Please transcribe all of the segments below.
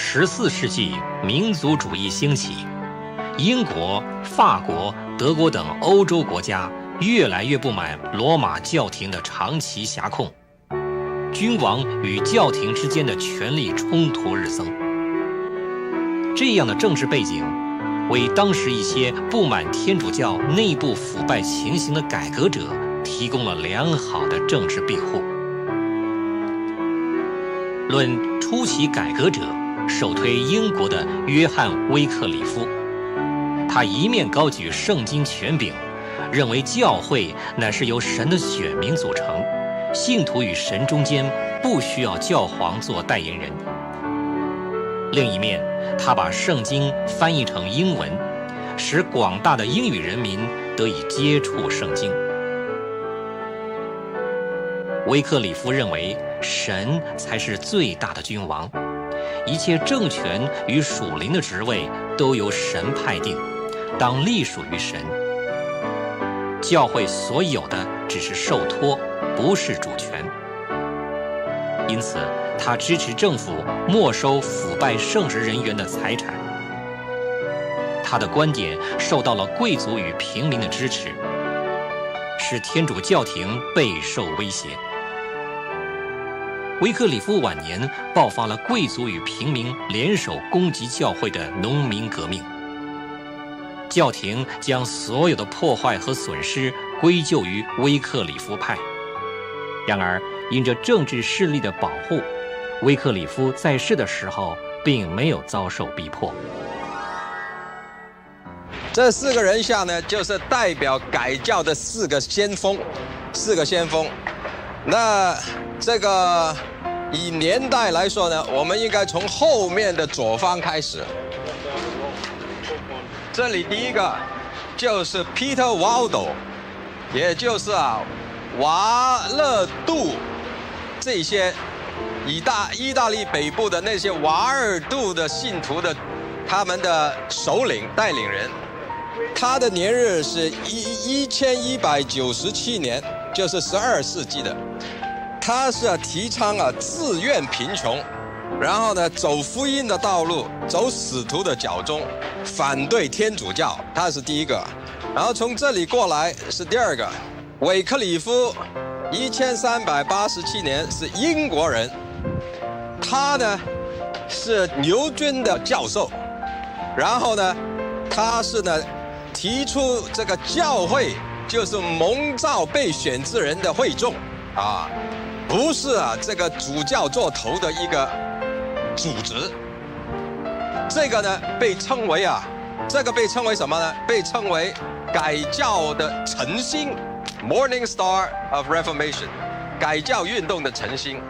14世纪民族主义兴起，英国、法国、德国等欧洲国家越来越不满罗马教廷的长期辖控，君王与教廷之间的权力冲突日增。这样的政治背景，为当时一些不满天主教内部腐败情形的改革者提供了良好的政治庇护。论初期改革者，首推英国的约翰·威克里夫。他一面高举圣经权柄，认为教会乃是由神的选民组成，信徒与神中间不需要教皇做代言人。另一面，他把圣经翻译成英文，使广大的英语人民得以接触圣经。威克里夫认为，神才是最大的君王，一切政权与属灵的职位都由神派定，当隶属于神。教会所有的只是受托，不是主权。因此，他支持政府没收腐败圣职人员的财产。他的观点受到了贵族与平民的支持，使天主教廷备受威胁。威克里夫晚年爆发了贵族与平民联手攻击教会的农民革命，教廷将所有的破坏和损失归咎于威克里夫派。然而，因着政治势力的保护，威克里夫在世的时候并没有遭受逼迫。这4个人像呢，就是代表改教的4个先锋。那这个以年代来说呢，我们应该从后面的左方开始。这里第一个就是 Peter Waldo， 也就是瓦勒杜，这些意大利北部的那些瓦尔杜的信徒的他们的首领带领人。他的年日是1197年，就是12世纪的。他是提倡自愿贫穷，然后呢走福音的道路，走使徒的脚踪，反对天主教，他是第一个。然后从这里过来是第二个，韦克里夫1387年是英国人，他呢是牛津的教授，然后呢他是呢提出这个教会就是蒙召被选之人的会众不是这个主教做头的一个组织。这个呢被称为什么呢？被称为改教的晨星 Morning Star of Reformation， 改教运动的晨星。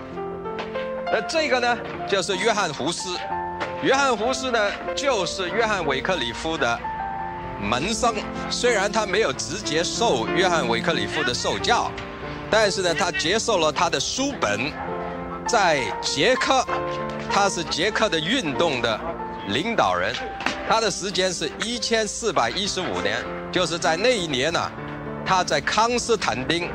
那这个呢就是约翰胡斯。约翰胡斯呢就是约翰韦克里夫的门生，虽然他没有直接受约翰韦克里夫的受教，但是呢他接受了他的书本。在捷克，他是捷克的运动的领导人，他的时间是1415年，就是在那一年他在康斯坦丁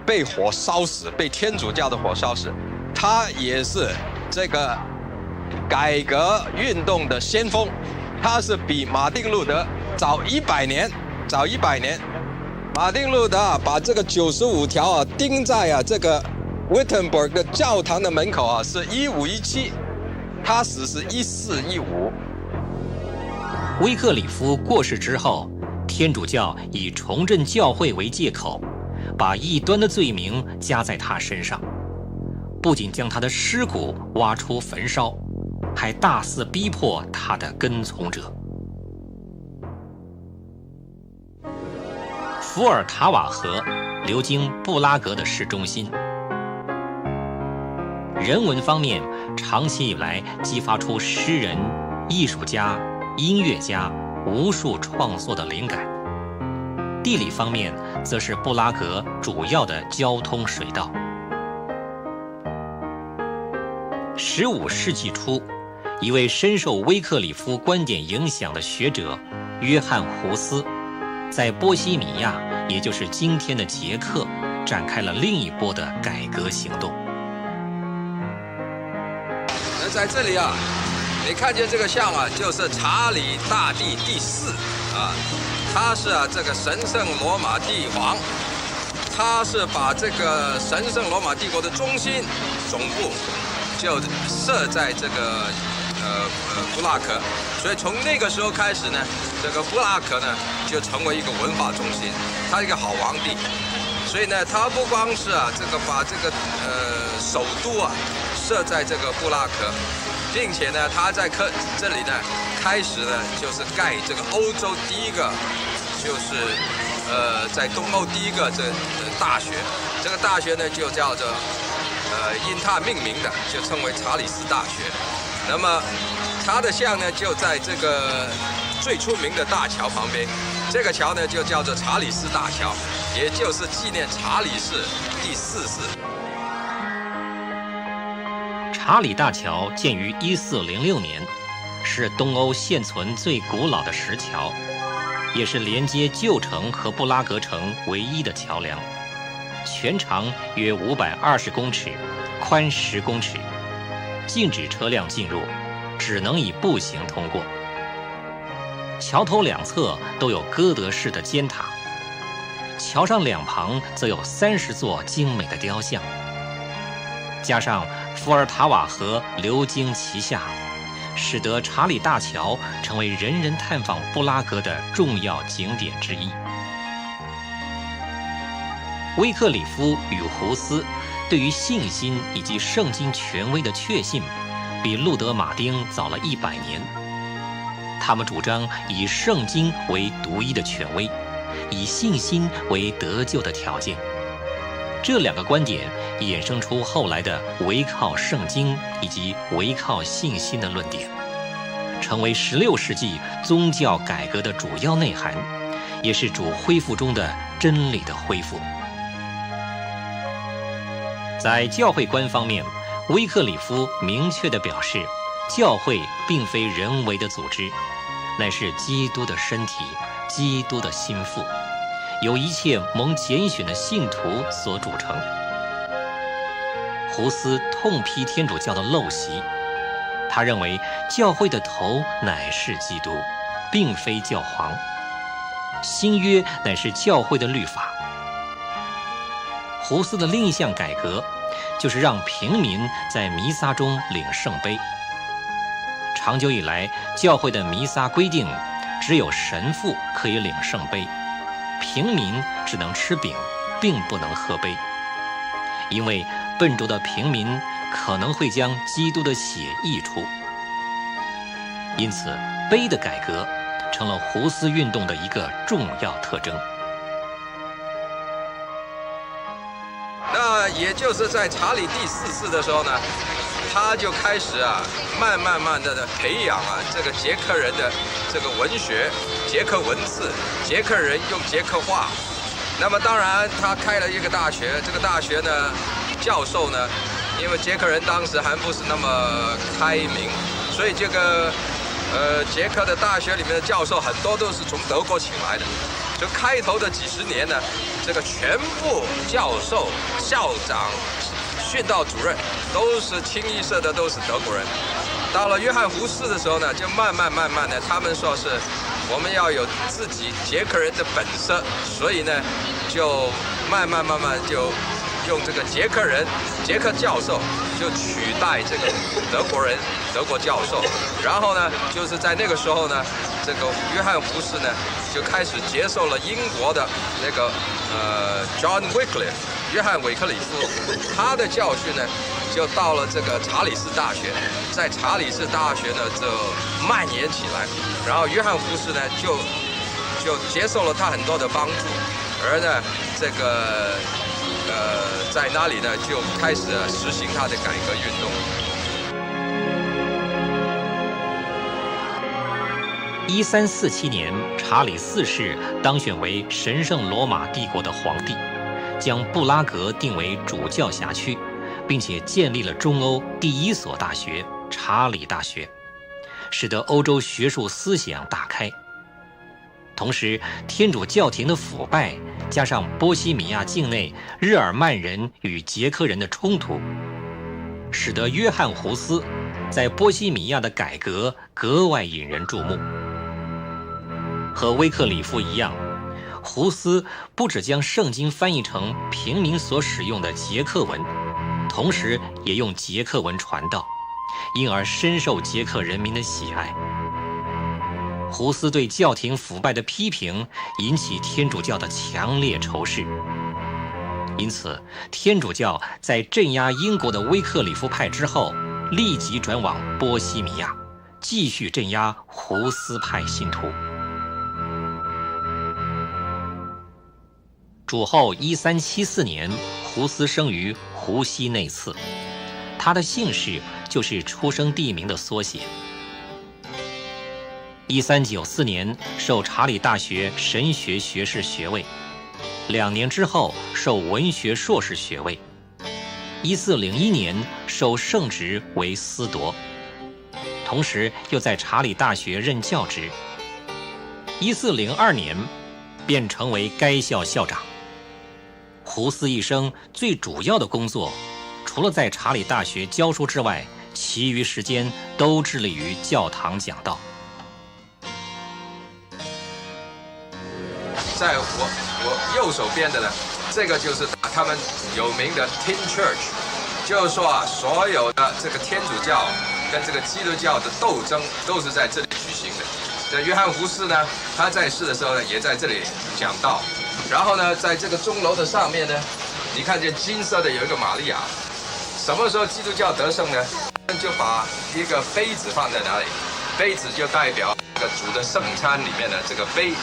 被火烧死，被天主教的火烧死。他也是这个改革运动的先锋，他是比马丁路德早100年。马丁路德把这个95条钉在这个 Wittenberg 的教堂的门口是1517，他死是1415。威克里夫过世之后，天主教以重振教会为借口，把异端的罪名加在他身上，不仅将他的尸骨挖出焚烧，还大肆逼迫他的跟从者。伏尔塔瓦河流经布拉格的市中心。人文方面，长期以来激发出诗人、艺术家、音乐家无数创作的灵感。地理方面，则是布拉格主要的交通水道。15世纪初，一位深受威克里夫观点影响的学者约翰·胡斯，在波西米亚，也就是今天的捷克，展开了另一波的改革行动。那在这里你看见这个像啊，就是查理大帝第4啊，他是这个神圣罗马帝王，他是把这个神圣罗马帝国的中心总部就设在这个布拉格，所以从那个时候开始呢，这个布拉格呢就成为一个文化中心，他是一个好皇帝，所以呢，他不光是这个把这个首都设在这个布拉格，并且呢，他在这里呢开始呢就是盖这个欧洲第一个，就是在东欧第一个大学，这个大学呢就叫做因他命名的，就称为查理斯大学。那么他的像呢就在这个最出名的大桥旁边，这个桥呢就叫做查理斯大桥，也就是纪念查理士第4世。查理大桥建于1406年，是东欧现存最古老的石桥，也是连接旧城和布拉格城唯一的桥梁，全长约520公尺，宽10公尺，禁止车辆进入，只能以步行通过。桥头两侧都有哥德式的尖塔，桥上两旁则有30座精美的雕像，加上伏尔塔瓦河流经其下，使得查理大桥成为人人探访布拉格的重要景点之一。威克里夫与胡斯对于信心以及圣经权威的确信，比路德马丁早了100年。他们主张以圣经为独一的权威，以信心为得救的条件。这两个观点衍生出后来的唯靠圣经以及唯靠信心的论点，成为16世纪宗教改革的主要内涵，也是主恢复中的真理的恢复。在教会观方面，威克里夫明确地表示，教会并非人为的组织，乃是基督的身体，基督的心腹，由一切蒙拣选的信徒所组成。胡斯痛批天主教的陋习，他认为教会的头乃是基督，并非教皇。新约乃是教会的律法。胡斯的另一项改革就是让平民在弥撒中领圣杯。长久以来，教会的弥撒规定只有神父可以领圣杯，平民只能吃饼，并不能喝杯，因为笨拙的平民可能会将基督的血溢出。因此，杯的改革成了胡斯运动的一个重要特征。那也就是在查理第4世的时候呢，他就开始慢慢的培养这个捷克人的这个文学、捷克文字、捷克人用捷克话。那么当然，他开了一个大学，这个大学呢，教授呢，因为捷克人当时还不是那么开明，所以这个捷克的大学里面的教授很多都是从德国请来的。就开头的几十年呢，这个全部教授、校长、训导主任都是清一色的都是德国人。到了约翰胡斯的时候呢，就慢慢的，他们说是我们要有自己捷克人的本色，所以呢，就慢慢就用这个捷克教授就取代这个德国人、德国教授。然后呢，就是在那个时候呢，这个约翰胡斯呢就开始接受了英国的那个John Wycliffe 约翰韦克里夫，他的教训呢就到了这个查理斯大学，在查理斯大学呢就蔓延起来，然后约翰胡斯呢就接受了他很多的帮助，而呢这个在那里呢就开始实行他的改革运动。1347年，查理4世当选为神圣罗马帝国的皇帝，将布拉格定为主教辖区，并且建立了中欧第1所大学——查理大学，使得欧洲学术思想大开。同时，天主教廷的腐败，加上波西米亚境内日耳曼人与捷克人的冲突，使得约翰胡斯在波西米亚的改革格外引人注目。和威克里夫一样，胡斯不只将圣经翻译成平民所使用的捷克文，同时也用捷克文传道，因而深受捷克人民的喜爱。胡斯对教廷腐败的批评引起天主教的强烈仇视，因此天主教在镇压英国的威克里夫派之后，立即转往波西米亚，继续镇压胡斯派信徒。主后1374年，胡斯生于胡西内茨，他的姓氏就是出生地名的缩写。1394年受查理大学神学学士学位，2年之后受文学硕士学位。1401年受圣职为司铎，同时又在查理大学任教职。1402年便成为该校校长。胡斯一生最主要的工作，除了在查理大学教书之外，其余时间都致力于教堂讲道。在我右手边的呢，这个就是他们有名的 Tin Church， 就是说啊，所有的这个天主教跟这个基督教的斗争都是在这里举行的。这约翰胡斯呢，他在世的时候呢，也在这里讲道。然后呢，在这个钟楼的上面呢，你看见金色的有一个玛利亚。什么时候基督教得胜呢？就把一个杯子放在那里，杯子就代表这个主的圣餐里面的这个杯。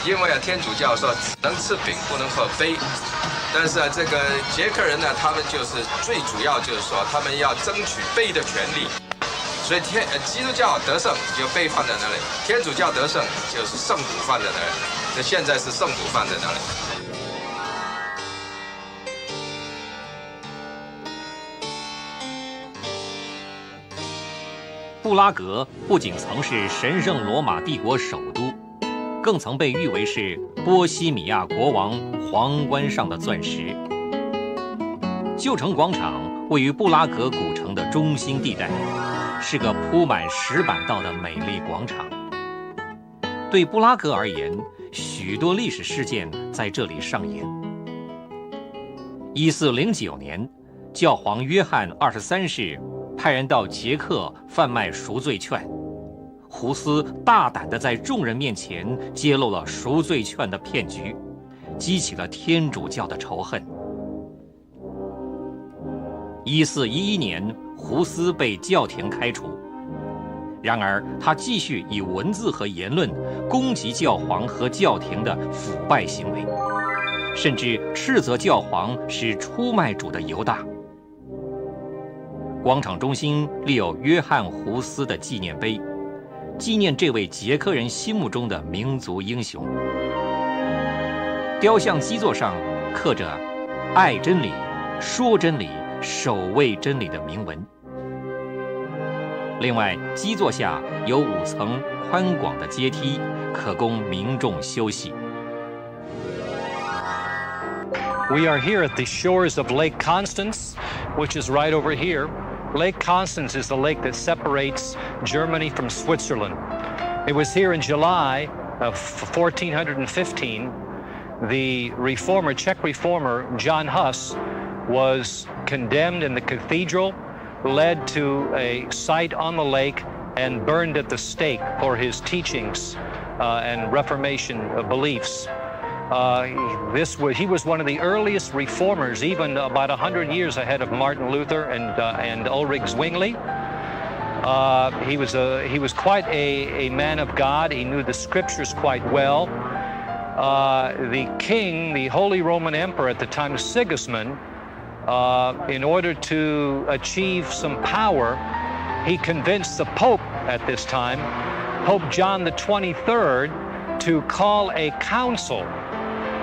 因为啊，天主教说只能吃饼不能喝杯，但是啊，这个捷克人呢，他们就是最主要就是说，他们要争取杯的权利。所以基督教得胜就杯放在那里，天主教得胜就是圣土放在那里。那现在是圣土放在那里。布拉格不仅曾是神圣罗马帝国首都，更曾被誉为是波西米亚国王皇冠上的钻石。旧城广场位于布拉格古城的中心地带，是个铺满石板道的美丽广场。对布拉格而言，许多历史事件在这里上演。1409年，教皇约翰23世派人到捷克贩卖赎罪券，胡斯大胆地在众人面前揭露了赎罪券的骗局，激起了天主教的仇恨。1411年，胡斯被教廷开除，然而他继续以文字和言论攻击教皇和教廷的腐败行为，甚至斥责教皇是出卖主的犹大。广场中心立有约翰·胡斯的纪念碑，纪念这位捷克人心目中的民族英雄。雕像基座上刻着“爱真理，说真理，守卫真理”的铭文。另外，基座下有5层宽广的阶梯，可供民众休息。We are here at the shores of Lake Constance, which is right over here. Lake Constance is the lake that separates Germany from Switzerland. It was here in July of 1415. The Czech reformer John Huss was condemned in the cathedral, led to a site on the lake, and burned at the stake for his teachings and Reformation beliefs. He was one of the earliest reformers, even about 100 years ahead of Martin Luther and Ulrich Zwingli. He was quite a man of God. He knew the scriptures quite well. The king, the Holy Roman Emperor at the time, Sigismund, in order to achieve some power, he convinced the Pope at this time, Pope John the 23rd, to call a council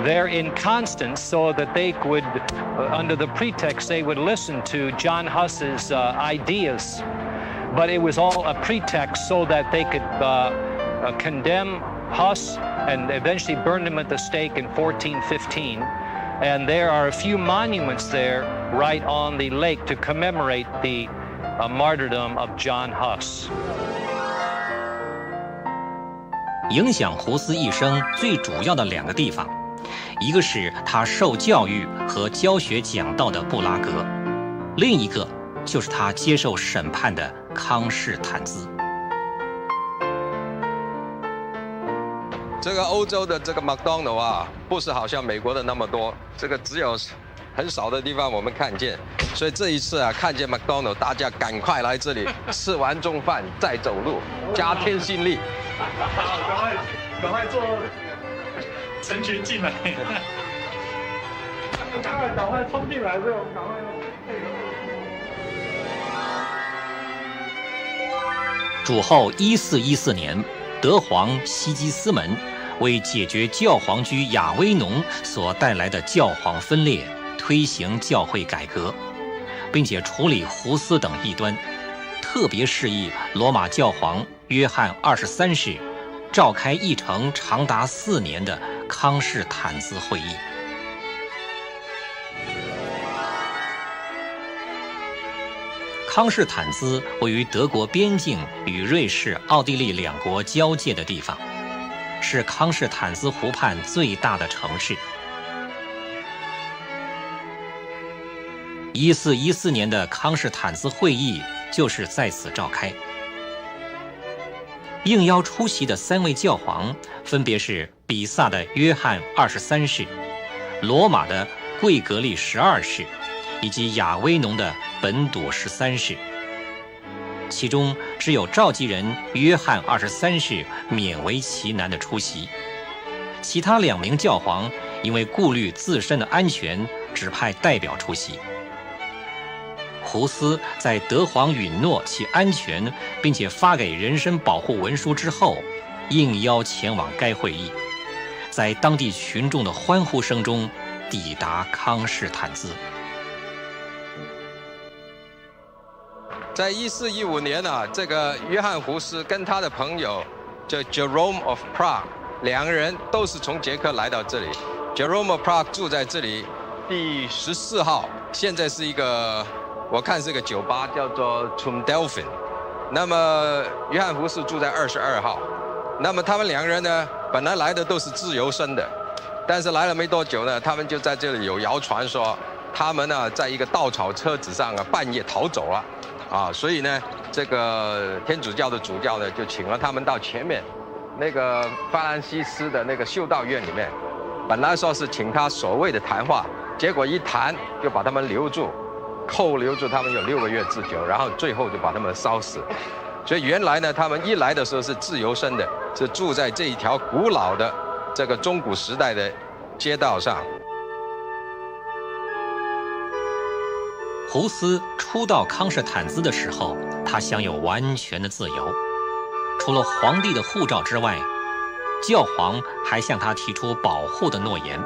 there in Constance so that they would, under the pretext, they would listen to John Huss's ideas. But it was all a pretext so that they could condemn Huss and eventually burn him at the stake in 1415. And there are a few monuments there right on the lake to commemorate the a martyrdom of John Huss. 影响胡斯一生最主要的2个地方，一个是他受教育和教学讲道的布拉格，另一个就是他接受审判的康士坦兹。这个欧洲的这个麦当劳啊，不是好像美国的那么多，这个只有很少的地方我们看见，所以这一次啊，看见麦当劳，大家赶快来这里，吃完中饭再走路，加添心力。好，赶快做成群进来，赶快冲进来，这种赶快配合。主后1414年，德皇西基斯门为解决教皇居亚威农所带来的教皇分裂，推行教会改革，并且处理胡斯等异端，特别示意罗马教皇约翰23世召开议程长达4年的康士坦兹会议。康士坦兹位于德国边境与瑞士、奥地利2国交界的地方，是康士坦兹湖畔最大的城市。1414年的康士坦兹会议就是在此召开。应邀出席的3位教皇分别是比萨的约翰23世、罗马的贵格利12世以及亚威农的本笃13世。其中只有召集人约翰23世勉为其难地出席，其他2名教皇因为顾虑自身的安全，只派代表出席。胡斯在德皇允诺其安全，并且发给人身保护文书之后，应邀前往该会议，在当地群众的欢呼声中抵达康士坦兹。在1415年啊，这个约翰胡斯跟他的朋友叫 Jerome of Prague， 2个人都是从捷克来到这里。Jerome of Prague 住在这里第14号，现在是一个我看是个酒吧，叫做 Zum Delphin。那么约翰胡斯住在22号。那么他们2个人呢，本来来的都是自由身的，但是来了没多久呢，他们就在这里有谣传说，他们呢在一个稻草车子上啊半夜逃走了。所以呢，这个天主教的主教呢，就请了他们到前面那个法兰西斯的那个修道院里面，本来说是请他所谓的谈话，结果一谈就把他们留住，扣留住他们有6个月之久，然后最后就把他们烧死。所以原来呢，他们一来的时候是自由身的，是住在这一条古老的这个中古时代的街道上。胡斯初到康士坦兹的时候，他享有完全的自由，除了皇帝的护照之外，教皇还向他提出保护的诺言。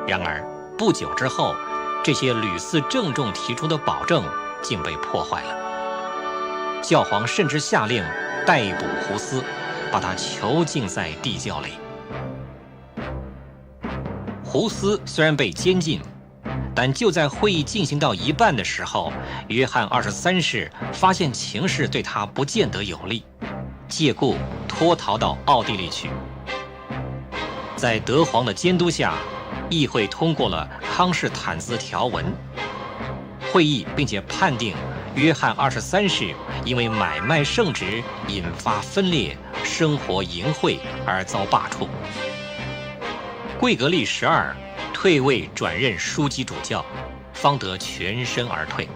然而不久之后，这些屡次郑重提出的保证竟被破坏了。教皇甚至下令逮捕胡斯，把他囚禁在地窖里。胡斯虽然被监禁，但就在会议进行到一半的时候，约翰23世发现情势对他不见得有利，借故脱逃到奥地利去。在德皇的监督下，议会通过了康士坦兹条文。会议并且判定约翰23世因为买卖圣职引发分裂、生活淫秽而遭罢黜。贵格利12退位转任枢机主教，方得全身而退。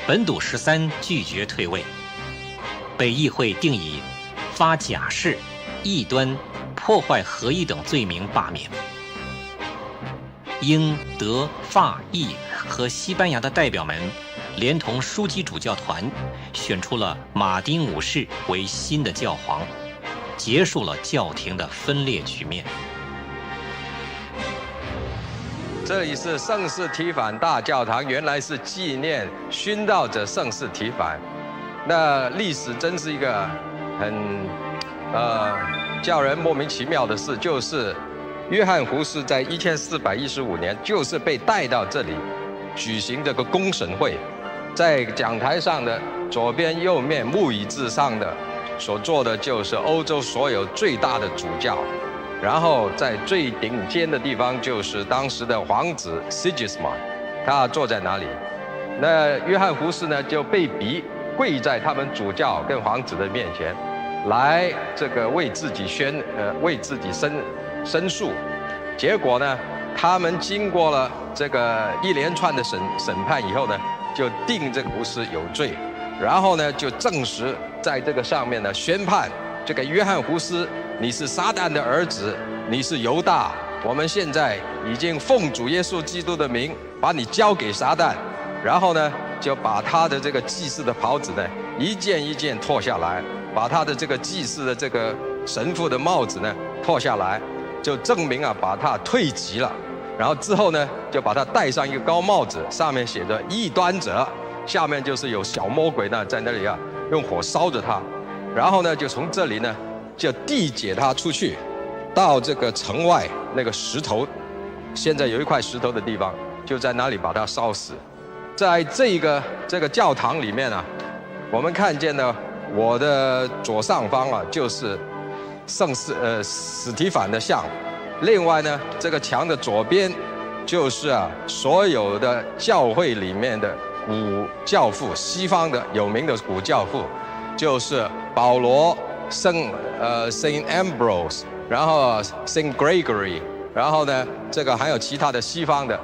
本笃13拒绝退位，被议会定以发假誓、异端、破坏合议等罪名罢免。英、德、法、意和西班牙的代表们连同枢机主教团选出了马丁5世为新的教皇，结束了教廷的分裂局面。这里是圣士提反大教堂，原来是纪念殉道者圣士提反。那历史真是一个很叫人莫名其妙的事，就是约翰胡斯在1415年就是被带到这里举行这个公审会，在讲台上的左边、右面木椅子上的所坐的就是欧洲所有最大的主教，然后在最顶尖的地方就是当时的皇子 Sigismund， 他坐在哪里？那约翰胡斯呢就被逼跪在他们主教跟皇子的面前，来这个为自己申诉。结果呢，他们经过了这个一连串的审判以后呢，就定这个胡斯有罪，然后呢就证实在这个上面呢宣判这个约翰胡斯，你是撒旦的儿子，你是犹大，我们现在已经奉主耶稣基督的名把你交给撒旦，然后呢就把他的这个祭司的袍子呢一件一件脱下来，把他的这个祭司的这个神父的帽子呢脱下来，就证明把他退级了。然后之后呢，就把他戴上一个高帽子，上面写着异端者，下面就是有小魔鬼呢在那里用火烧着他，然后呢就从这里呢就递解他出去，到这个城外那个石头，现在有一块石头的地方，就在那里把他烧死。在这个教堂里面我们看见呢，我的左上方就是史提反的像。另外呢，这个墙的左边就是所有的教会里面的古教父，西方的有名的古教父，就是保罗、Saint Ambrose， 然后 Saint Gregory， 然后呢，这个还有其他的西方的。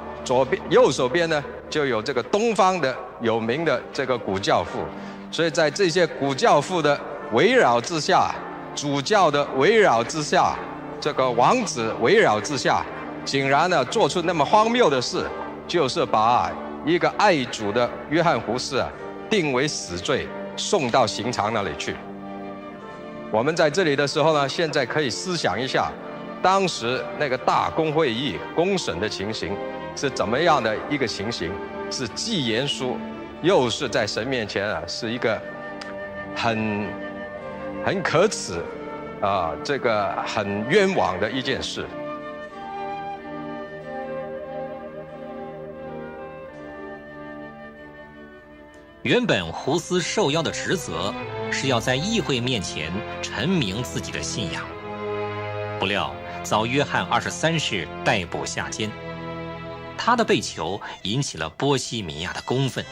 右手边呢，就有这个东方的有名的这个古教父。所以在这些古教父的围绕之下，主教的围绕之下，这个王子围绕之下，竟然呢做出那么荒谬的事，就是把一个爱主的约翰胡斯定为死罪，送到刑场那里去。我们在这里的时候呢，现在可以思想一下，当时那个大公会议公审的情形是怎么样的一个情形，是既严肃，又是在神面前是一个很可耻这个很冤枉的一件事。原本胡斯受邀的职责是要在议会面前陈明自己的信仰，不料遭约翰23世逮捕下监，他的被囚引起了波西米亚的公愤，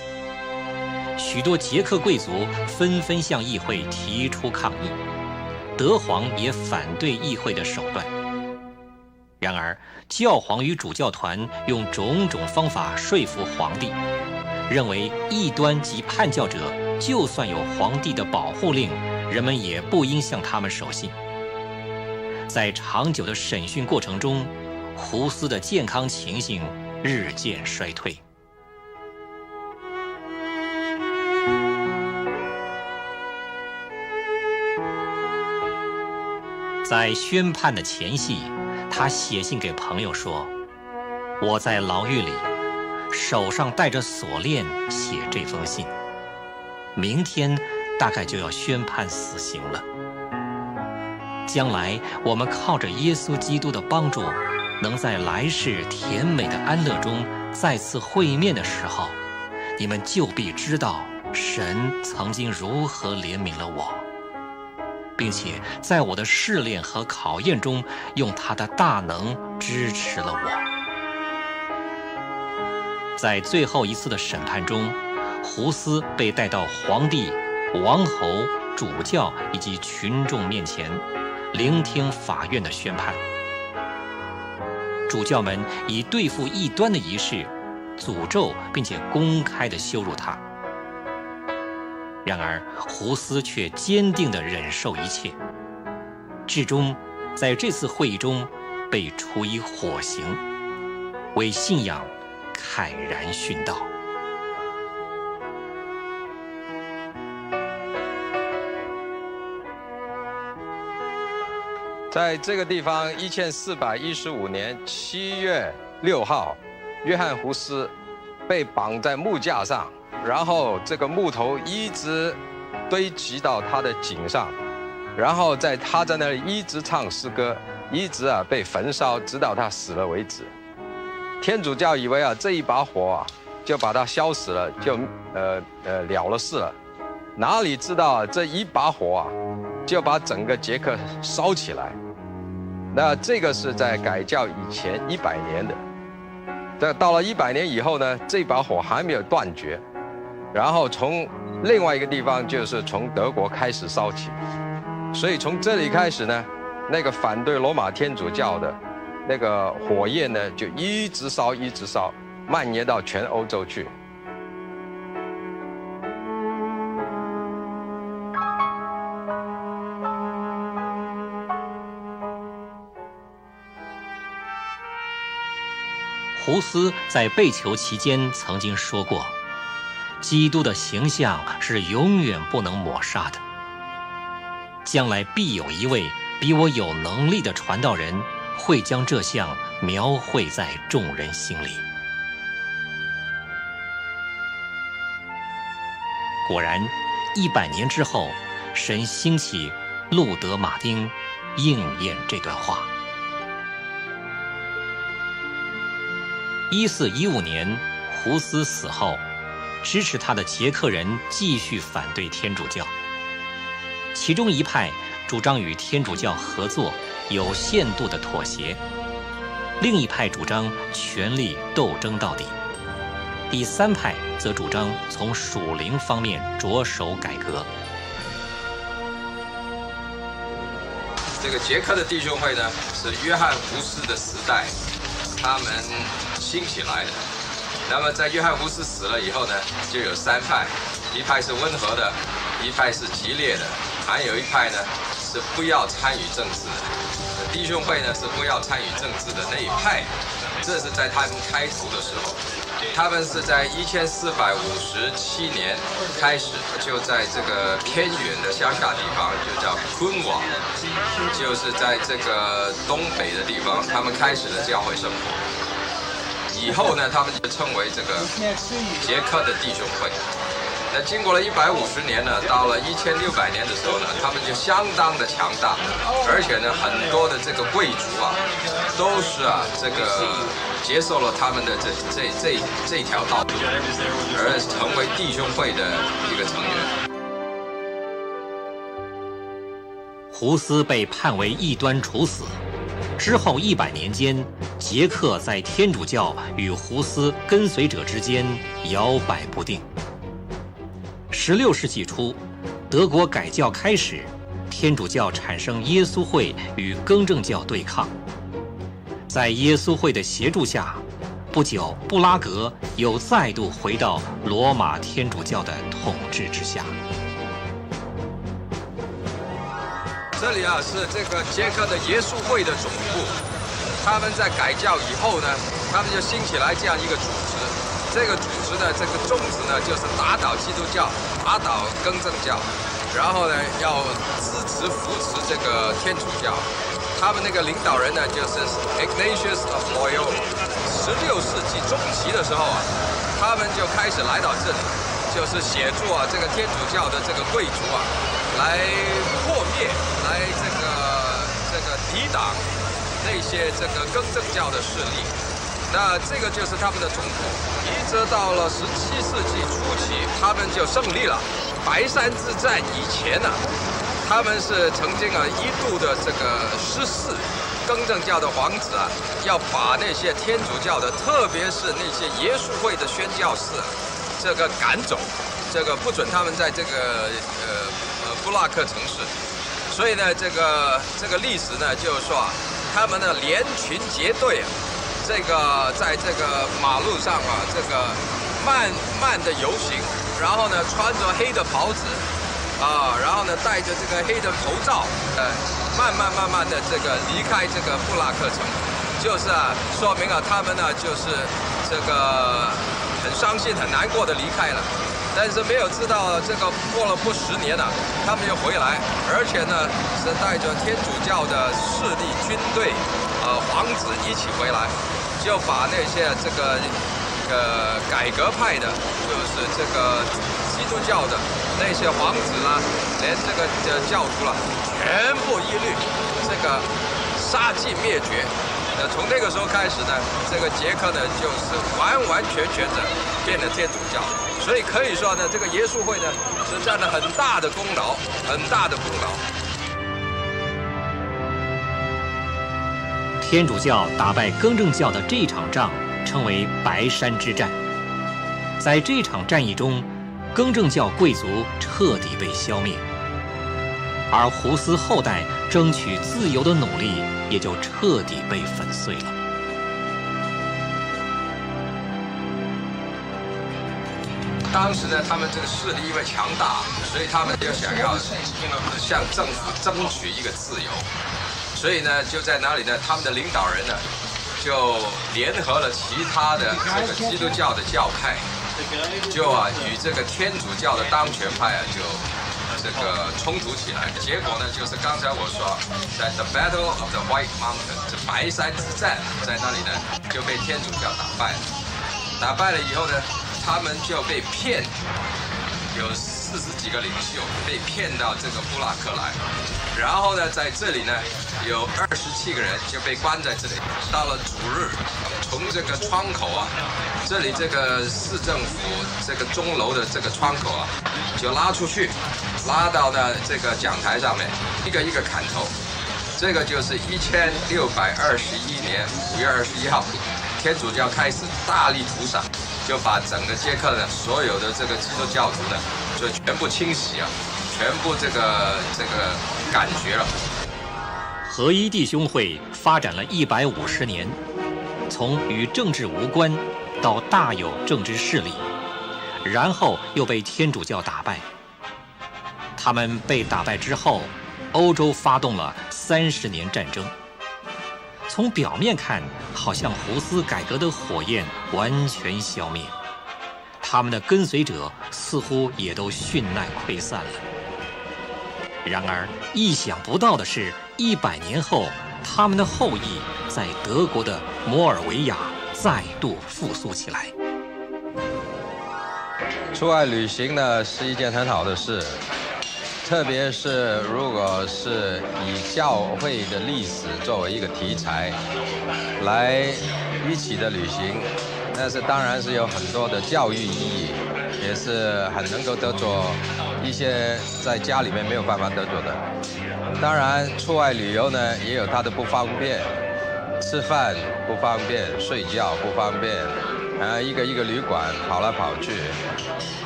许多捷克贵族纷纷向议会提出抗议。德皇也反对议会的手段。然而，教皇与主教团用种种方法说服皇帝，认为异端及叛教者就算有皇帝的保护令，人们也不应向他们守信。在长久的审讯过程中，胡斯的健康情形日渐衰退。在宣判的前夕，他写信给朋友说：“我在牢狱里，手上戴着锁链写这封信。明天大概就要宣判死刑了。将来我们靠着耶稣基督的帮助，能在来世甜美的安乐中再次会面的时候，你们就必知道神曾经如何怜悯了我，并且在我的试炼和考验中，用他的大能支持了我。”在最后一次的审判中，胡斯被带到皇帝、王侯、主教以及群众面前，聆听法院的宣判。主教们以对付异端的仪式，诅咒并且公开地羞辱他。然而，胡斯却坚定地忍受一切，至终在这次会议中被处以火刑，为信仰慨然殉道。在这个地方，1415年7月6号，约翰胡斯被绑在木架上，然后这个木头一直堆积到他的颈上，然后他在那里一直唱诗歌，一直被焚烧，直到他死了为止。天主教以为这一把火就把它烧死了，就了了事了。哪里知道这一把火啊，就把整个捷克烧起来。那这个是在改教以前100年的。但到了100年以后呢，这把火还没有断绝，然后从另外一个地方，就是从德国开始烧起。所以从这里开始呢，那个反对罗马天主教的那个火焰呢，就一直烧，一直烧，蔓延到全欧洲去。胡斯在被囚期间曾经说过，基督的形象是永远不能抹杀的，将来必有一位比我有能力的传道人会将这像描绘在众人心里。果然100年之后，神兴起路德马丁，应验这段话。1415年，胡斯死后，支持他的捷克人继续反对天主教。其中一派主张与天主教合作，有限度的妥协；另一派主张权力斗争到底；第三派则主张从属灵方面着手改革。这个捷克的弟兄会呢，是约翰胡斯的时代，他们兴起来的。那么在约翰胡斯死了以后呢，就有3派，一派是温和的，一派是激烈的，还有一派呢是不要参与政治的。弟兄会呢是不要参与政治的那一派。这是在他们开头的时候，他们是在1457年开始，就在这个偏远的乡下地方，就叫昆瓦，就是在这个东北的地方，他们开始了教会生活。以后呢，他们就称为这个捷克的弟兄会。那经过了150年呢，到了1600年的时候呢，他们就相当的强大，而且呢，很多的这个贵族啊，都是这个接受了他们的这条道路，而成为弟兄会的一个成员。胡斯被判为异端处死。之后100年间，捷克在天主教与胡斯跟随者之间摇摆不定。16世纪初，德国改教开始，天主教产生耶稣会与更正教对抗。在耶稣会的协助下，不久布拉格又再度回到罗马天主教的统治之下。这里是这个捷克的耶稣会的总部，他们在改教以后呢，他们就兴起来这样一个组织。这个组织的这个宗旨呢，就是打倒基督教，打倒更正教，然后呢要支持扶持这个天主教。他们那个领导人呢，就是 Ignatius of Loyola。16世纪中期的时候他们就开始来到这里，就是协助这个天主教的这个贵族来破灭，来这个抵挡那些这个更正教的势力。那这个就是他们的总统。一直到了17世纪初期，他们就胜利了。白山之战以前他们是曾经一度的这个失势，更正教的皇子要把那些天主教的，特别是那些耶稣会的宣教士这个赶走，这个不准他们在这个布拉克城市。所以呢，这个历史呢，就是说他们的连群结队这个在这个马路上这个慢的游行，然后呢穿着黑的袍子然后呢戴着这个黑的头罩，慢慢的这个离开这个布拉克城，就是说明他们呢就是这个很伤心很难过的离开了。但是没有知道这个过了不10年他们又回来，而且呢是带着天主教的势力、军队、皇子一起回来，就把那些这个改革派的，就是这个基督教的那些皇子连这个教徒全部一律这个杀尽灭绝。那从那个时候开始呢，这个捷克呢就是完完全全的变了天主教，所以可以说呢，这个耶稣会呢是占了很大的功劳，很大的功劳。天主教打败更正教的这场仗称为白山之战。在这场战役中，更正教贵族彻底被消灭，而胡斯后代争取自由的努力也就彻底被粉碎了。当时呢，他们这个势力因为强大，所以他们就想要向政府争取一个自由，所以呢，就在哪里呢？他们的领导人呢，就联合了其他的这个基督教的教派，就与这个天主教的当权派就这个冲突起来。结果呢，就是刚才我说，在 The Battle of the White Mountain 这白山之战，在那里呢就被天主教打败了。打败了以后呢，他们就被骗，有40几个领袖被骗到这个布拉克来，然后呢，在这里呢，有27个人就被关在这里。到了主日，从这个窗口这里这个市政府这个钟楼的这个窗口就拉出去，拉到呢这个讲台上面，一个一个砍头。这个就是1621年5月21号。天主教开始大力屠杀，就把整个捷克的所有的这个基督教徒呢，就全部清洗全部这个赶绝了。合一弟兄会发展了150年，从与政治无关到大有政治势力，然后又被天主教打败。他们被打败之后，欧洲发动了30年战争。从表面看，好像胡斯改革的火焰完全消灭，他们的跟随者似乎也都殉难溃散了。然而，意想不到的是，100年后，他们的后裔在德国的摩尔维亚再度复苏起来。出外旅行呢，是一件很好的事。特别是如果是以教会的历史作为一个题材来一起的旅行，那是当然是有很多的教育意义，也是很能够得着一些在家里面没有办法得着的。当然出外旅游呢也有它的不方便，吃饭不方便，睡觉不方便，一个一个旅馆跑来跑去。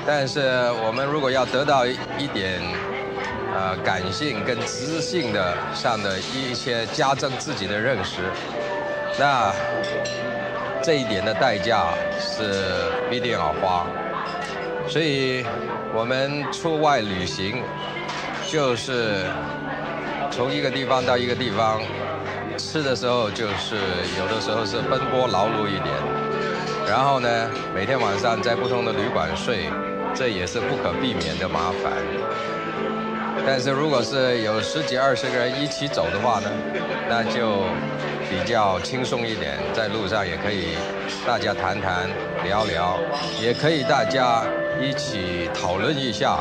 但是我们如果要得到一点感性跟知性的上的一些加增自己的认识，那这一点的代价是必定要花。所以我们出外旅行就是从一个地方到一个地方，吃的时候就是有的时候是奔波劳碌一点，然后呢每天晚上在不同的旅馆睡，这也是不可避免的麻烦。但是如果是有10几20个人一起走的话呢，那就比较轻松一点，在路上也可以大家谈谈聊聊，也可以大家一起讨论一下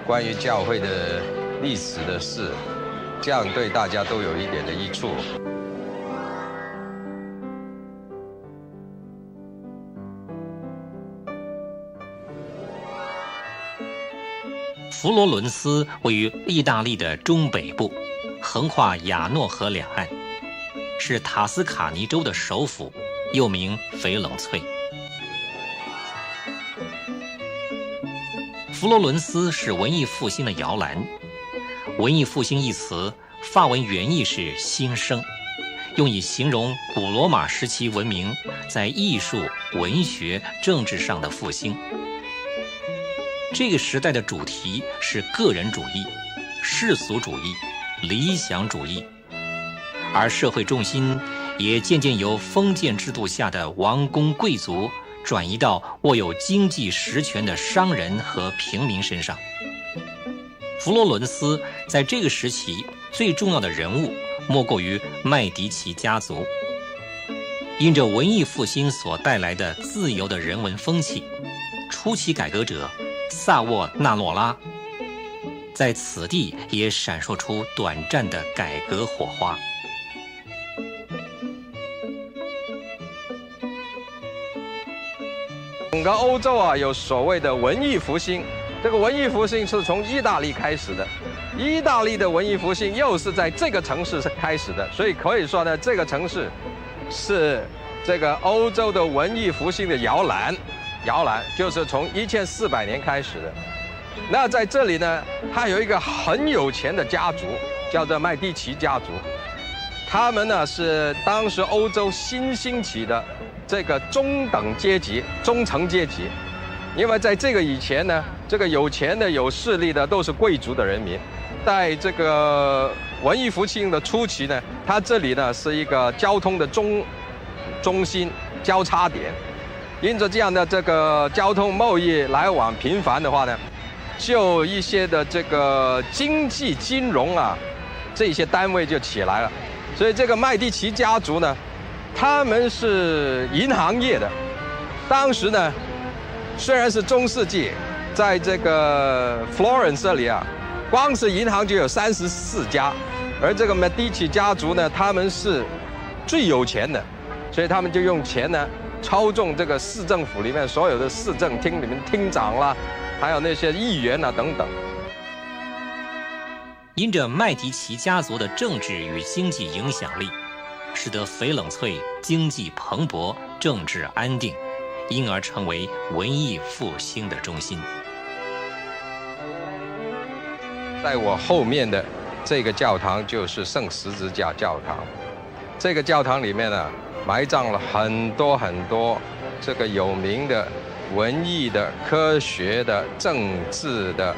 关于教会的历史的事，这样对大家都有一点的益处。佛罗伦斯位于意大利的中北部，横跨亚诺河两岸，是塔斯卡尼州的首府，又名翡冷翠。佛罗伦斯是文艺复兴的摇篮。文艺复兴一词，法文原意是兴盛，用以形容古罗马时期文明在艺术、文学、政治上的复兴。这个时代的主题是个人主义、世俗主义、理想主义，而社会重心也渐渐由封建制度下的王公贵族转移到握有经济实权的商人和平民身上。佛罗伦斯在这个时期最重要的人物莫过于麦迪奇家族。因着文艺复兴所带来的自由的人文风气，初期改革者萨沃纳诺拉在此地也闪烁出短暂的改革火花。整个欧洲啊有所谓的文艺复兴。这个文艺复兴是从意大利开始的，意大利的文艺复兴又是在这个城市开始的，所以可以说呢，这个城市是这个欧洲的文艺复兴的摇篮，就是从1400年开始的。那在这里呢，还有一个很有钱的家族，叫做麦迪奇家族。他们呢是当时欧洲新兴起的这个中等阶级、中层阶级。因为在这个以前呢，这个有钱的、有势力的都是贵族的人民。在这个文艺复兴的初期呢，它这里呢是一个交通的中心交叉点。因着这样的这个交通贸易来往频繁的话呢，就一些的这个经济金融啊这些单位就起来了。所以这个麦迪奇家族呢，他们是银行业的。当时呢，虽然是中世纪，在这个 Florence 这里啊，光是银行就有34家，而这个麦迪奇家族呢，他们是最有钱的，所以他们就用钱呢操纵这个市政府里面所有的市政厅里面厅长啦，还有那些议员啊等等。因着麦迪奇家族的政治与经济影响力，使得翡冷翠经济蓬勃，政治安定，因而成为文艺复兴的中心。在我后面的这个教堂就是圣十字架教堂。这个教堂里面呢，埋葬了很多这个有名的文艺的、科学的、政治的、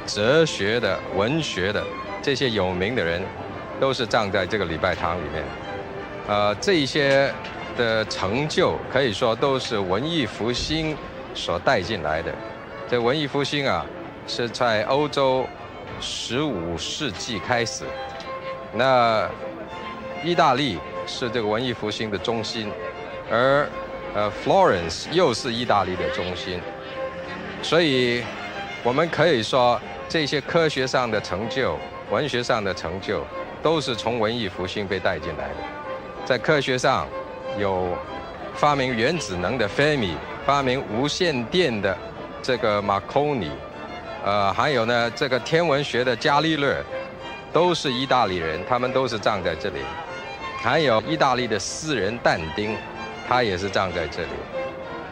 哲学的、文学的这些有名的人，都是葬在这个礼拜堂里面。这一些的成就可以说都是文艺复兴所带进来的。这文艺复兴啊，是在欧洲15世纪开始。那意大利是这个文艺复兴的中心，而Florence 又是意大利的中心。所以我们可以说，这些科学上的成就、文学上的成就，都是从文艺复兴被带进来的。在科学上，有发明原子能的费米，发明无线电的这个马科尼，还有呢这个天文学的伽利略，都是意大利人，他们都是葬在这里。还有意大利的诗人但丁，他也是葬在这里。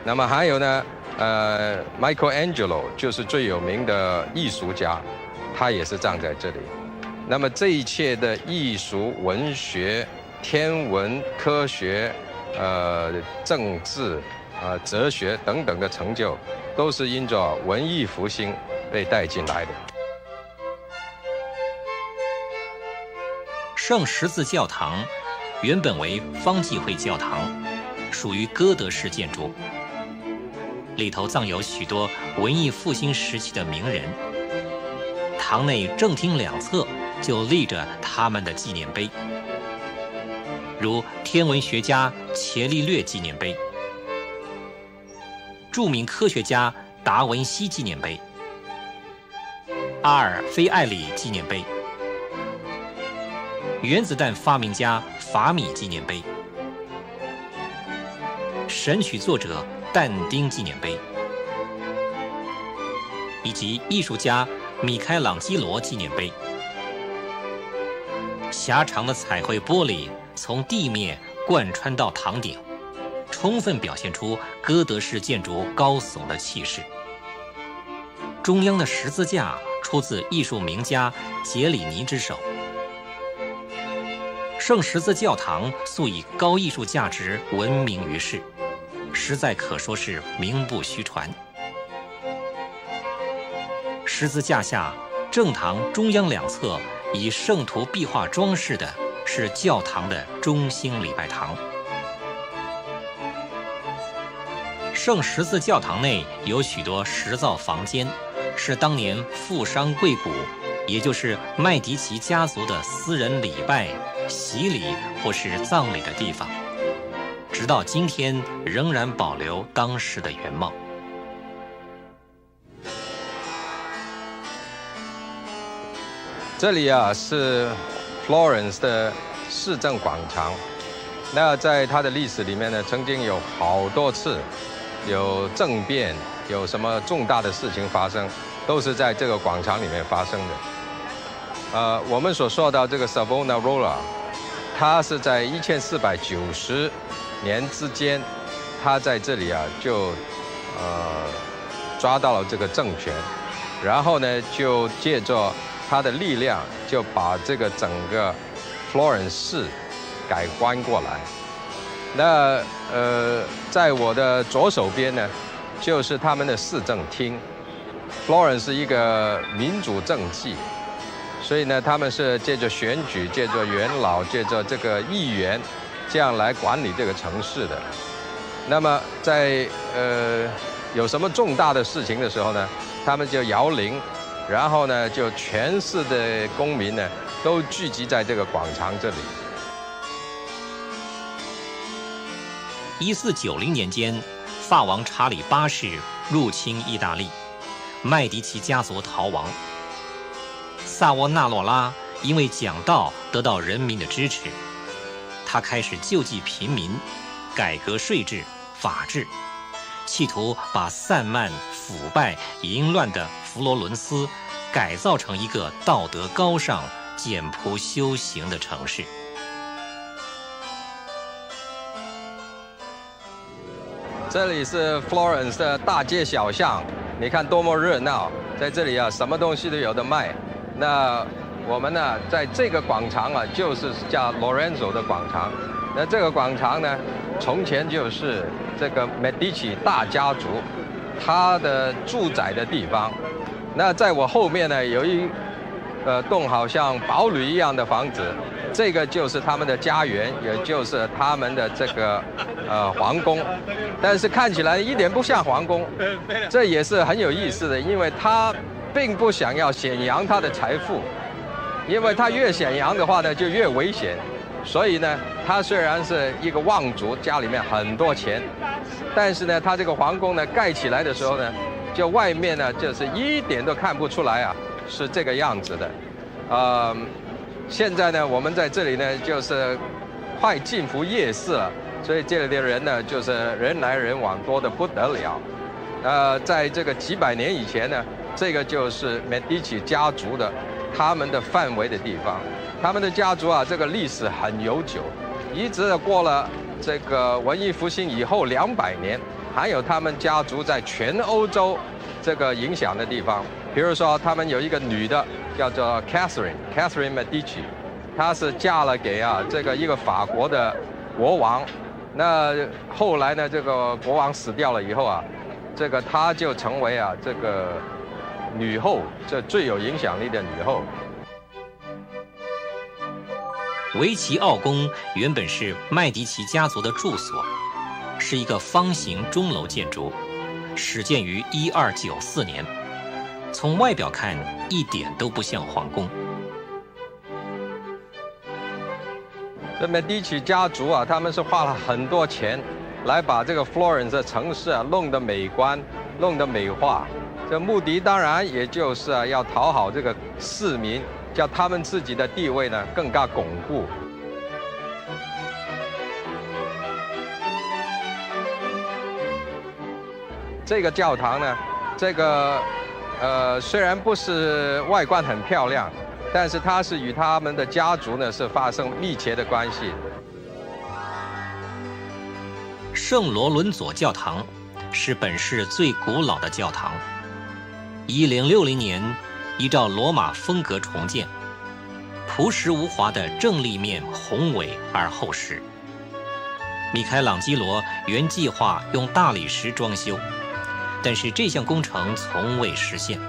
那么还有呢Michelangelo 就是最有名的艺术家，他也是葬在这里。那么这一切的艺术、文学、天文、科学、政治、哲学等等的成就，都是因着文艺复兴被带进来的。圣十字教堂原本为方济会教堂，属于哥德式建筑，里头葬有许多文艺复兴时期的名人。堂内正厅两侧就立着他们的纪念碑，如天文学家伽利略纪念碑、著名科学家达文西纪念碑、阿尔菲艾里纪念碑、原子弹发明家法米纪念碑、神曲作者但丁纪念碑，以及艺术家米开朗基罗纪念碑。狭长的彩绘玻璃从地面贯穿到堂顶，充分表现出哥德式建筑高耸的气势。中央的十字架出自艺术名家杰里尼之手。圣十字教堂素以高艺术价值闻名于世，实在可说是名不虚传。十字架下正堂中央两侧以圣徒壁画装饰的是教堂的中心礼拜堂。圣十字教堂内有许多石造房间，是当年富商贵贾，也就是麦迪奇家族的私人礼拜、洗礼或是葬礼的地方，直到今天仍然保留当时的原貌。这里啊是 Florence 的市政广场。那在它的历史里面呢，曾经有好多次有政变，有什么重大的事情发生，都是在这个广场里面发生的。我们所说到这个 Savonarola， 它是在1490年之间，他在这里啊就抓到了这个政权，然后呢就借着他的力量，就把这个整个 Florence 市改观过来。那在我的左手边呢，就是他们的市政厅。Florence 是一个民主政绩，所以呢，他们是借着选举、借着元老、借着这个议员，这样来管理这个城市的。那么在有什么重大的事情的时候呢，他们就摇铃，然后呢，就全市的公民呢都聚集在这个广场这里。1490年间，法王查理8世入侵意大利，麦迪奇家族逃亡。萨沃纳洛拉因为讲道得到人民的支持，他开始救济贫民，改革税制、法治，企图把散漫、腐败、淫乱的佛罗伦斯改造成一个道德高尚、简朴修行的城市。这里是 Florence 的大街小巷，你看多么热闹！在这里啊，什么东西都有的卖。那我们呢，在这个广场啊，就是叫 Lorenzo 的广场。那这个广场呢，从前就是这个 Medici 大家族他的住宅的地方。那在我后面呢，有一栋好像堡垒一样的房子，这个就是他们的家园，也就是他们的这个皇宫。但是看起来一点不像皇宫，这也是很有意思的，因为他并不想要显扬他的财富，因为他越显扬的话呢，就越危险。所以呢，他虽然是一个望族，家里面很多钱，但是呢，他这个皇宫呢盖起来的时候呢，就外面呢就是一点都看不出来啊，是这个样子的。现在呢，我们在这里呢就是快近乎夜市了，所以这里的人呢就是人来人往，多得不得了。在这个几百年以前呢，这个就是 Medici 家族的他们的范围的地方。他们的家族啊，这个历史很悠久，一直过了这个文艺复兴以后200年，还有他们家族在全欧洲这个影响的地方。比如说，他们有一个女的叫做 Catherine Medici， 她是嫁了给这个一个法国的国王。那后来呢，这个国王死掉了以后啊，这个她就成为这个女后，这最有影响力的女后。维奇奥宫原本是麦迪奇家族的住所，是一个方形钟楼建筑，始建于1294年。从外表看，一点都不像皇宫。这Medici家族啊，他们是花了很多钱来把这个 Florence 的城市啊弄得美观，弄得美化。这目的当然也就是要讨好这个市民，叫他们自己的地位呢更加巩固。这个教堂呢，这个虽然不是外观很漂亮，但是它是与他们的家族呢是发生密切的关系。圣罗伦佐教堂是本市最古老的教堂，1060年依照罗马风格重建，朴实无华的正立面宏伟而厚实。米开朗基罗原计划用大理石装修，但是这项工程从未实现。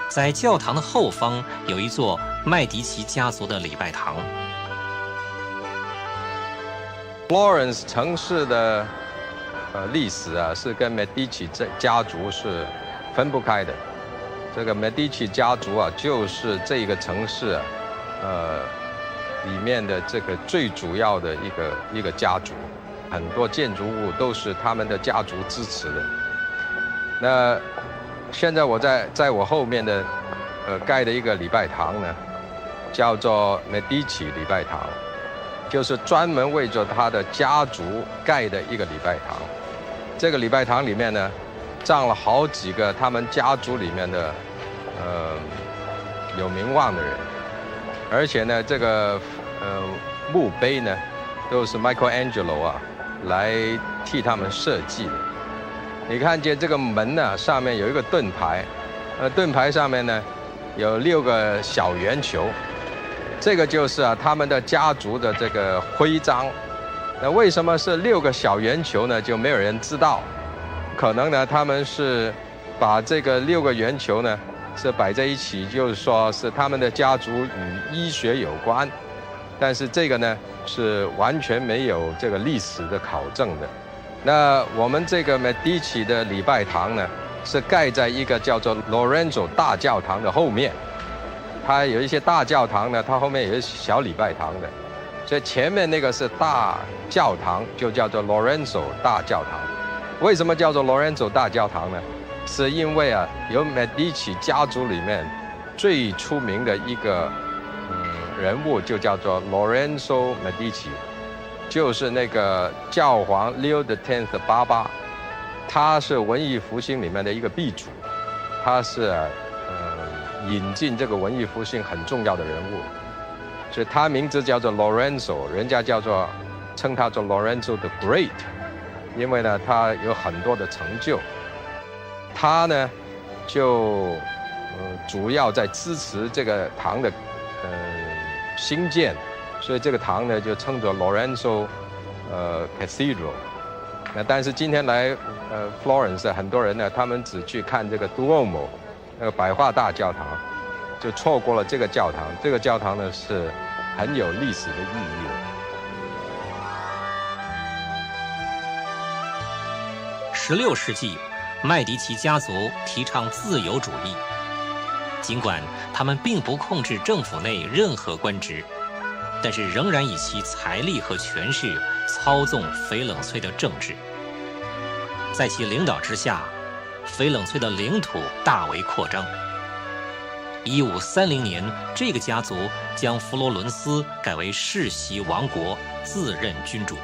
在教堂的后方有一座麦迪奇家族的礼拜堂。Florence 城市的历史啊，是跟 Medici 家族是分不开的。这个 Medici 家族啊，就是这个城市里面的这个最主要的一个家族，很多建筑物都是他们的家族支持的。那现在我在我后面的盖的一个礼拜堂呢，叫做 Medici 礼拜堂，就是专门为着他的家族盖的一个礼拜堂。这个礼拜堂里面呢，葬了好几个他们家族里面的有名望的人，而且呢，这个墓碑呢，都是 Michelangelo 啊来替他们设计的。你看见这个门呢，上面有一个盾牌，盾牌上面呢有6个小圆球，这个就是他们的家族的这个徽章。那为什么是6个小圆球呢？就没有人知道。可能呢，他们是把这个6个圆球呢是摆在一起，就是说是他们的家族与医学有关。但是这个呢是完全没有这个历史的考证的。那我们这个 Medici 的礼拜堂呢，是盖在一个叫做 Lorenzo 大教堂的后面。它有一些大教堂呢，它后面有一些小礼拜堂的，所以前面那个是大教堂，就叫做 Lorenzo 大教堂。为什么叫做 Lorenzo 大教堂呢？是因为有 Medici 家族里面最出名的一个人物，就叫做 Lorenzo Medici， 就是那个教皇 Leo X 的爸爸，他是文艺复兴里面的一个鼻祖，他是引进这个文艺复兴很重要的人物，所以他名字叫做 Lorenzo， 人家称他做 Lorenzo the Great， 因为呢他有很多的成就，他呢就主要在支持这个堂的兴建，所以这个堂呢就称作 Lorenzo Cathedral。那但是今天来Florence 很多人呢，他们只去看这个 Duomo 那个百花大教堂，就错过了这个教堂。这个教堂呢是很有历史的意义的。16世纪，麦迪奇家族提倡自由主义，尽管他们并不控制政府内任何官职，但是仍然以其财力和权势操纵翡冷翠的政治。在其领导之下，翡冷翠的领土大为扩张。1530年，这个家族将佛罗伦斯改为世袭王国，自任君主。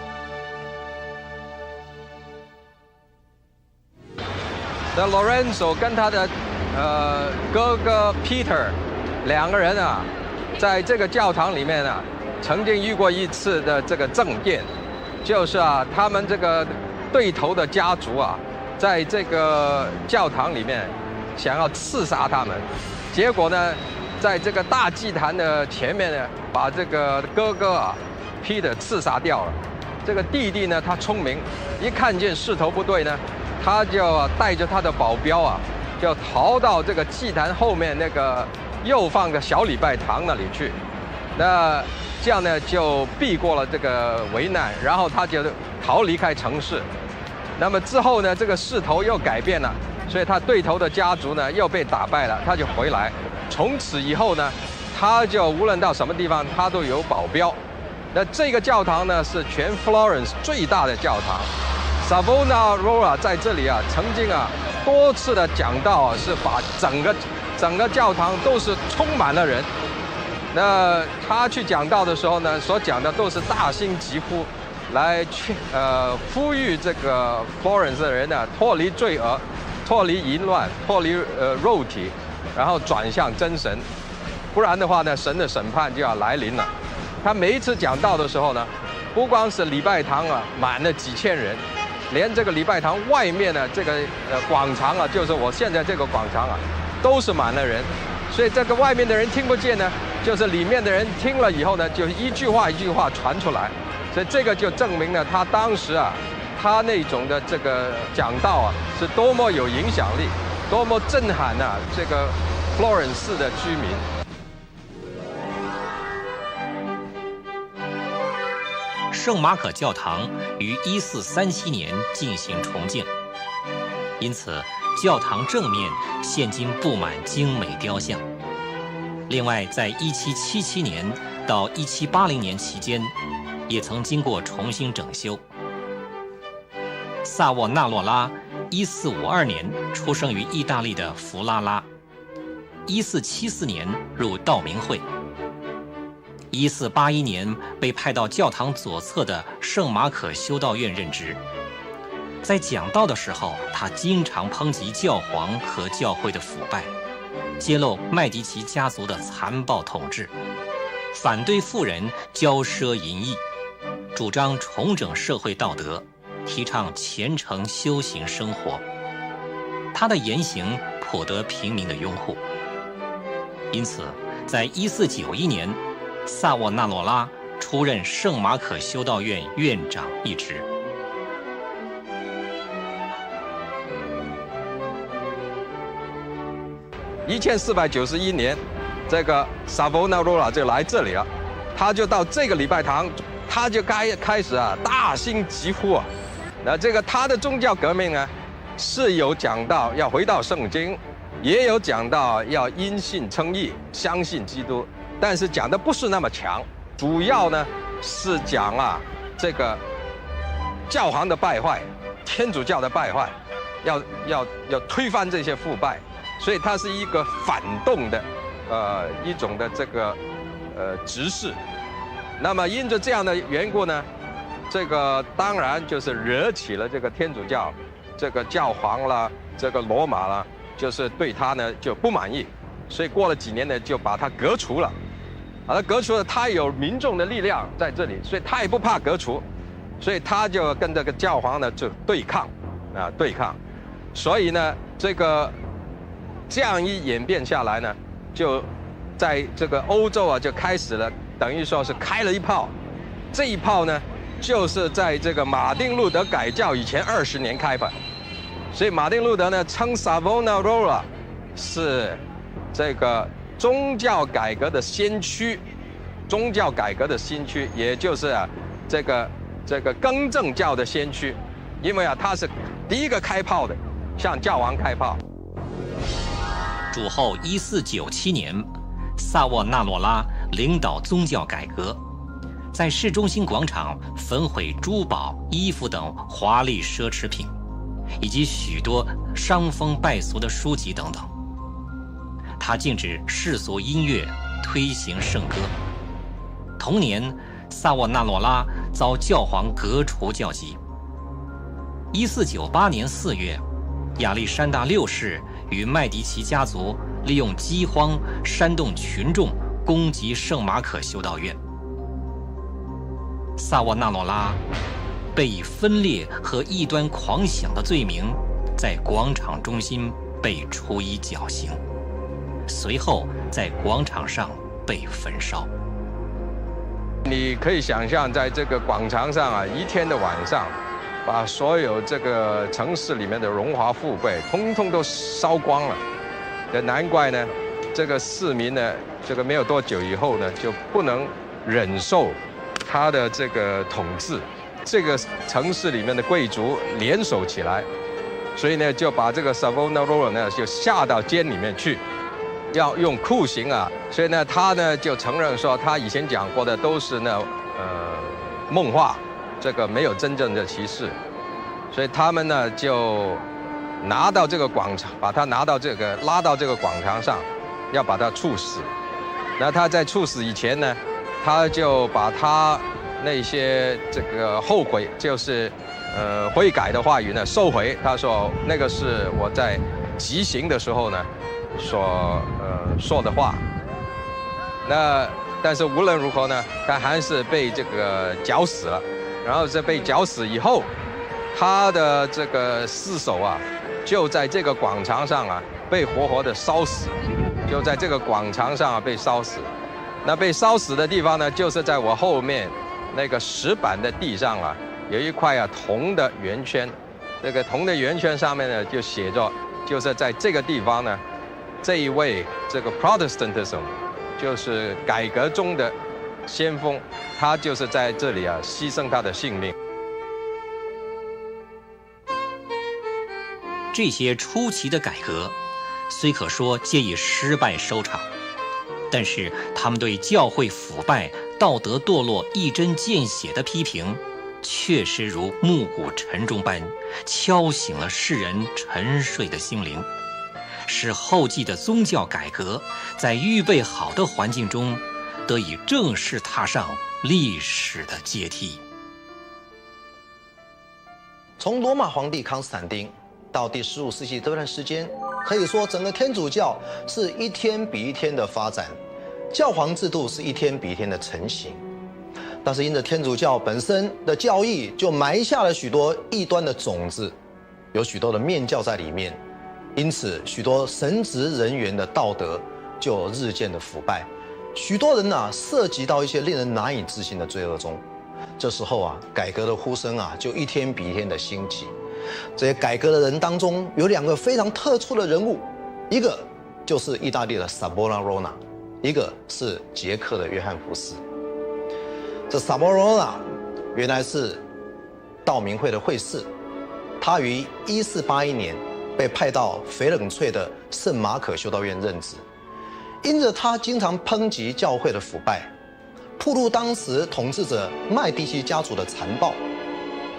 那 Lorenzo 跟他的哥哥 Peter 2个人在这个教堂里面曾经遇过一次的这个政变，就是他们这个对头的家族在这个教堂里面想要刺杀他们，结果呢，在这个大祭坛的前面呢，把这个哥哥Peter 刺杀掉了。这个弟弟呢，他聪明，一看见势头不对呢，他就带着他的保镖就逃到这个祭坛后面那个右方的小礼拜堂那里去。那这样呢，就避过了这个危难，然后他就逃离开城市。那么之后呢，这个势头又改变了，所以他对头的家族呢又被打败了，他就回来。从此以后呢，他就无论到什么地方，他都有保镖。那这个教堂呢，是全 Florence 最大的教堂。Savonarola 在这里曾经多次的讲到是把整个教堂都是充满了人。那他去讲道的时候呢，所讲的都是大兴疾呼，来呼吁这个 Florence 的人脱离罪恶，脱离淫乱，脱离肉体，然后转向真神，不然的话呢，神的审判就要来临了。他每一次讲道的时候呢，不光是礼拜堂满了几千人，连这个礼拜堂外面的这个广场就是我现在这个广场都是满了人。所以这个外面的人听不见呢，就是里面的人听了以后呢，就一句话一句话传出来。所以这个就证明了他当时他那种的这个讲道是多么有影响力，多么震撼这个 Florence 的居民。圣马可教堂于1437年进行重建，因此教堂正面现今布满精美雕像。另外，在1777年到1780年期间，也曾经过重新整修。萨沃纳洛拉1452年出生于意大利的弗拉拉，1474年入道明会。1481年被派到教堂左侧的圣马可修道院任职。在讲道的时候，他经常抨击教皇和教会的腐败，揭露麦迪奇家族的残暴统治，反对富人骄奢淫逸，主张重整社会道德，提倡虔诚修行生活。他的言行颇得平民的拥护，因此在1491年，萨沃纳罗拉出任圣马可修道院院长一职。1491年，这个萨沃纳罗拉就来这里了，他就到这个礼拜堂，他就开始大兴疾呼啊。那这个他的宗教革命呢，是有讲到要回到圣经，也有讲到要因信称义，相信基督，但是讲的不是那么强，主要呢是讲这个教皇的败坏，天主教的败坏，要推翻这些腐败，所以它是一个反动的一种的这个执事。那么因着这样的缘故呢，这个当然就是惹起了这个天主教，这个教皇啦，这个罗马啦，就是对他呢就不满意，所以过了几年呢就把他革除了。把他革除了，他有民众的力量在这里，所以他也不怕革除，所以他就跟这个教皇呢就对抗，对抗。所以呢，这样一演变下来呢，就在这个欧洲就开始了，等于说是开了一炮。这一炮呢，就是在这个马丁路德改教以前20年开的，所以马丁路德呢称萨沃纳罗拉是这个宗教改革的先驱，宗教改革的先驱，也就是这个更正教的先驱，因为他是第一个开炮的，向教皇开炮。主后1497年，萨沃纳罗拉领导宗教改革，在市中心广场焚毁珠宝、衣服等华丽奢侈品，以及许多伤风败俗的书籍等等。他禁止世俗音乐，推行圣歌。同年，萨沃纳罗拉遭教皇革除教籍。1498年4月，亚历山大六世与麦迪奇家族利用饥荒煽动群众攻击圣马可修道院。萨沃纳罗拉被以分裂和异端狂想的罪名，在广场中心被处以绞刑，随后在广场上被焚烧。你可以想象，在这个广场上一天的晚上，把所有这个城市里面的荣华富贵通通都烧光了。也难怪呢，这个市民呢，这个没有多久以后呢，就不能忍受他的这个统治。这个城市里面的贵族联手起来，所以呢，就把这个萨沃纳罗拉呢就下到监里面去，要用酷刑所以呢，他呢就承认说，他以前讲过的都是梦话，这个没有真正的歧视，所以他们呢就拿到这个广场，把他拉到这个广场上，要把他处死。那他在处死以前呢，他就把他那些这个后悔，就是悔改的话语呢收回。他说那个是我在极刑的时候呢所说的话。那但是无论如何呢，他还是被这个绞死了。然后这被绞死以后，他的这个尸首就在这个广场上被活活的烧死，就在这个广场上被烧死。那被烧死的地方呢，就是在我后面那个石板的地上有一块铜的圆圈。这个铜的圆圈上面呢就写着，就是在这个地方呢，这一位这个 Protestantism 就是改革中的先锋，他就是在这里牺牲他的性命。这些初期的改革，虽可说皆以失败收场，但是他们对教会腐败、道德堕落一针见血的批评，确实如暮鼓晨钟般敲醒了世人沉睡的心灵，使后继的宗教改革在预备好的环境中得以正式踏上历史的阶梯。从罗马皇帝康斯坦丁到第15世纪这段时间，可以说整个天主教是一天比一天的发展，教皇制度是一天比一天的成型。但是因着天主教本身的教义，就埋下了许多异端的种子，有许多的面教在里面，因此许多神职人员的道德就日渐的腐败，许多人涉及到一些令人难以置信的罪恶中。这时候改革的呼声就一天比一天的兴起。这些改革的人当中有2个非常特殊的人物，一个就是意大利的萨波拉罗纳，一个是捷克的约翰福斯。这萨波拉罗纳原来是道明会的会士，他于1481年被派到翡冷翠的圣马可修道院任职。因着他经常抨击教会的腐败，暴露当时统治者麦迪奇家族的残暴，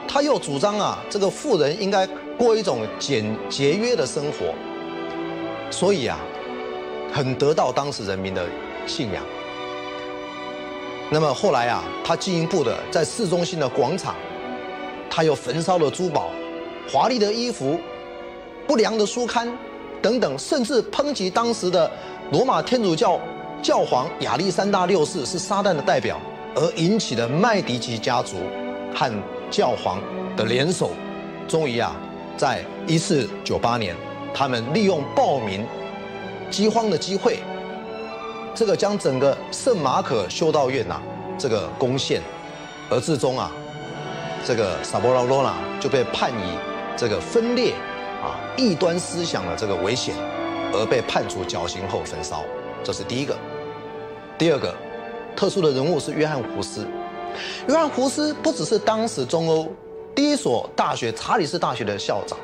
他又主张这个富人应该过一种节约的生活，所以很得到当时人民的信仰。那么后来他进一步的在市中心的广场，他又焚烧了珠宝、华丽的衣服、不良的书刊等等，甚至抨击当时的罗马天主教教皇亚历山大6世是撒旦的代表，而引起了麦迪奇家族和教皇的联手。终于在1498年，他们利用暴民饥荒的机会，这个将整个圣马可修道院这个攻陷，而最终这个萨波拉罗纳就被判以这个分裂异端思想的这个危险，而被判处绞刑后焚烧。这是第一个。第二个特殊的人物是约翰胡斯。约翰胡斯不只是当时中欧第一所大学查理斯大学的校长，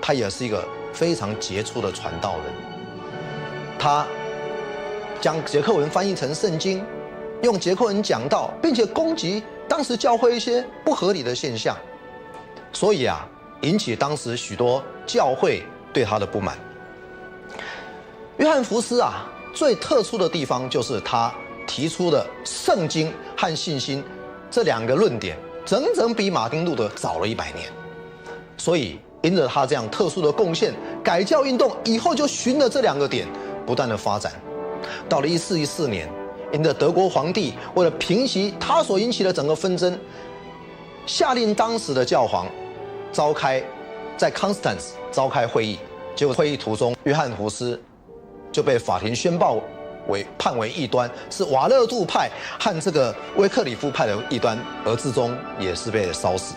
他也是一个非常杰出的传道人。他将捷克文翻译成圣经，用捷克文讲道，并且攻击当时教会一些不合理的现象，所以引起当时许多教会对他的不满。约翰福斯最特殊的地方就是他提出的圣经和信心这2个论点，整整比马丁路德早了100年。所以因着他这样特殊的贡献，改教运动以后就循着这2个点不断的发展。到了1414年，因着德国皇帝为了平息他所引起的整个纷争，下令当时的教皇在康斯坦茨召开会议，结果会议途中，约翰福斯就被法庭宣判为异端，是瓦勒杜派和这个威克里夫派的异端，而最终也是被烧死。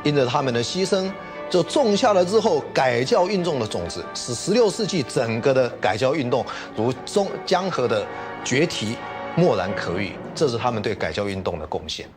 因着他们的牺牲，就种下了日后改教运动的种子，使16世纪整个的改教运动如江河的决堤，默然可遇。这是他们对改教运动的贡献。